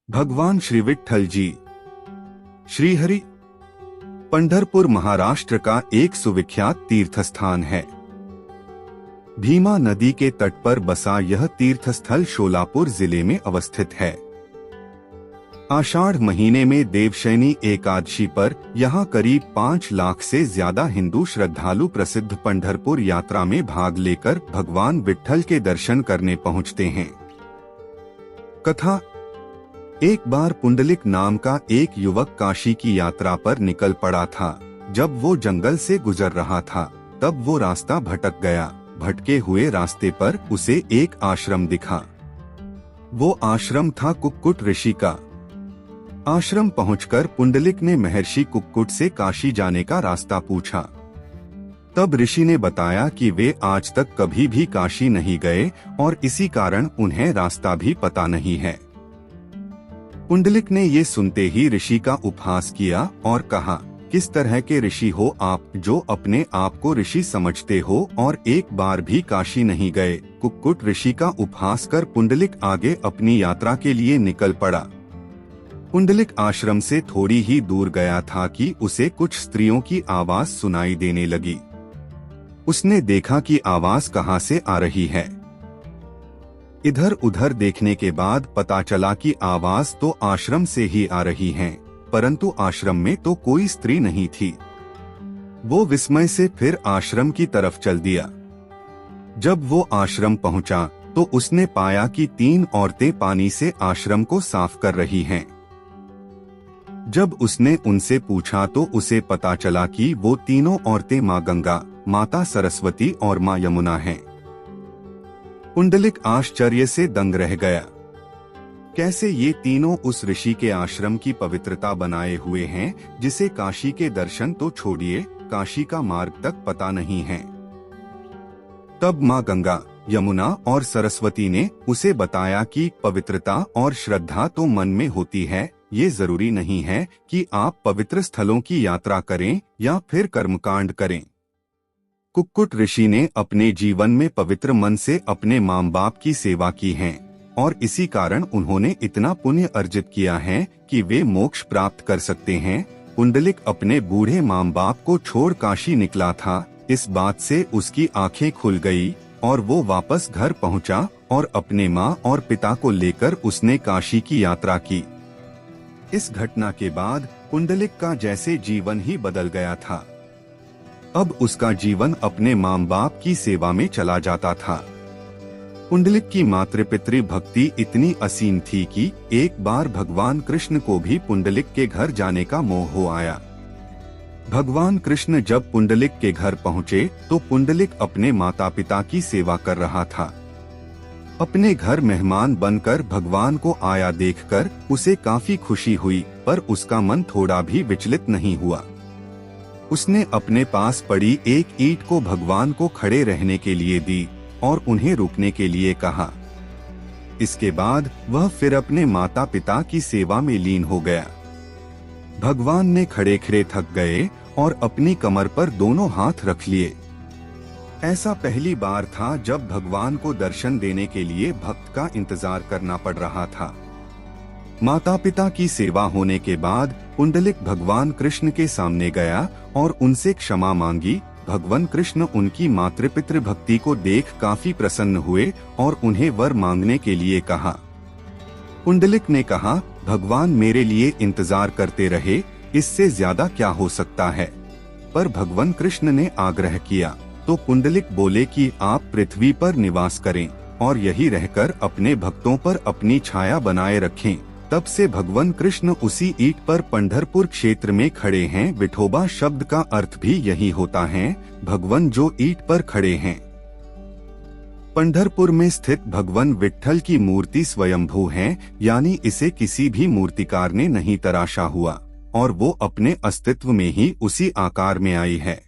भगवान श्री विठ्ठल जी। श्रीहरि पंढरपुर महाराष्ट्र का एक सुविख्यात तीर्थस्थान है। भीमा नदी के तट पर बसा यह तीर्थस्थल शोलापुर जिले में अवस्थित है। आषाढ़ महीने में देवशयनी एकादशी पर यहाँ करीब 5 लाख से ज्यादा हिंदू श्रद्धालु प्रसिद्ध पंढरपुर यात्रा में भाग लेकर भगवान विठ्ठल के दर्शन करने पहुँचते हैं। कथा: एक बार पुंडलिक नाम का एक युवक काशी की यात्रा पर निकल पड़ा था। जब वो जंगल से गुजर रहा था तब वो रास्ता भटक गया। भटके हुए रास्ते पर उसे एक आश्रम दिखा। वो आश्रम था कुक्कुट ऋषि का। आश्रम पहुंचकर पुंडलिक ने महर्षि कुक्कुट से काशी जाने का रास्ता पूछा। तब ऋषि ने बताया कि वे आज तक कभी भी काशी नहीं गए और इसी कारण उन्हें रास्ता भी पता नहीं है। पुंडलिक ने ये सुनते ही ऋषि का उपहास किया और कहा, किस तरह के ऋषि हो आप जो अपने आप को ऋषि समझते हो और एक बार भी काशी नहीं गए। कुक्कुट ऋषि का उपहास कर पुंडलिक आगे अपनी यात्रा के लिए निकल पड़ा। पुंडलिक आश्रम से थोड़ी ही दूर गया था कि उसे कुछ स्त्रियों की आवाज सुनाई देने लगी। उसने देखा कि आवाज कहाँ से आ रही है। इधर उधर देखने के बाद पता चला कि आवाज तो आश्रम से ही आ रही है, परंतु आश्रम में तो कोई स्त्री नहीं थी। वो विस्मय से फिर आश्रम की तरफ चल दिया। जब वो आश्रम पहुंचा तो उसने पाया कि 3 औरतें पानी से आश्रम को साफ कर रही हैं। जब उसने उनसे पूछा तो उसे पता चला कि वो तीनों औरतें माँ गंगा, माता सरस्वती और माँ यमुना हैं। पुंडलिक आश्चर्य से दंग रह गया। कैसे ये तीनों उस ऋषि के आश्रम की पवित्रता बनाए हुए हैं जिसे काशी के दर्शन तो छोड़िए, काशी का मार्ग तक पता नहीं है। तब माँ गंगा, यमुना और सरस्वती ने उसे बताया कि पवित्रता और श्रद्धा तो मन में होती है। ये जरूरी नहीं है कि आप पवित्र स्थलों की यात्रा करें या फिर कर्मकांड करें। कुक्कुट ऋषि ने अपने जीवन में पवित्र मन से अपने माँ बाप की सेवा की है और इसी कारण उन्होंने इतना पुण्य अर्जित किया है कि वे मोक्ष प्राप्त कर सकते हैं। पुंडलिक अपने बूढ़े माँ बाप को छोड़ काशी निकला था। इस बात से उसकी आंखें खुल गई और वो वापस घर पहुंचा और अपने माँ और पिता को लेकर उसने काशी की यात्रा की। इस घटना के बाद पुंडलिक का जैसे जीवन ही बदल गया था। अब उसका जीवन अपने माँ बाप की सेवा में चला जाता था। पुंडलिक की मातृपितृ भक्ति इतनी असीम थी कि एक बार भगवान कृष्ण को भी पुंडलिक के घर जाने का मोह हो आया। भगवान कृष्ण जब पुंडलिक के घर पहुँचे तो पुंडलिक अपने माता पिता की सेवा कर रहा था। अपने घर मेहमान बनकर भगवान को आया देखकर उसे काफी खुशी हुई, पर उसका मन थोड़ा भी विचलित नहीं हुआ। उसने अपने पास पड़ी एक ईंट को भगवान को खड़े रहने के लिए दी और उन्हें रुकने के लिए कहा। इसके बाद वह फिर अपने माता पिता की सेवा में लीन हो गया। भगवान ने खड़े खड़े थक गए और अपनी कमर पर दोनों हाथ रख लिए। ऐसा पहली बार था जब भगवान को दर्शन देने के लिए भक्त का इंतजार करना पड़ रहा था। माता पिता की सेवा होने के बाद पुंडलिक भगवान कृष्ण के सामने गया और उनसे क्षमा मांगी। भगवान कृष्ण उनकी मातृपितृ भक्ति को देख काफी प्रसन्न हुए और उन्हें वर मांगने के लिए कहा। पुंडलिक ने कहा, भगवान मेरे लिए इंतजार करते रहे, इससे ज्यादा क्या हो सकता है। पर भगवान कृष्ण ने आग्रह किया तो पुंडलिक बोले कि आप पृथ्वी पर निवास करें और यही रहकर अपने भक्तों पर अपनी छाया बनाए रखें। तब से भगवान कृष्ण उसी ईंट पर पंढरपुर क्षेत्र में खड़े हैं। विठोबा शब्द का अर्थ भी यही होता है, भगवान जो ईंट पर खड़े हैं। पंढरपुर में स्थित भगवान विठ्ठल की मूर्ति स्वयंभू है, यानी इसे किसी भी मूर्तिकार ने नहीं तराशा हुआ और वो अपने अस्तित्व में ही उसी आकार में आई है।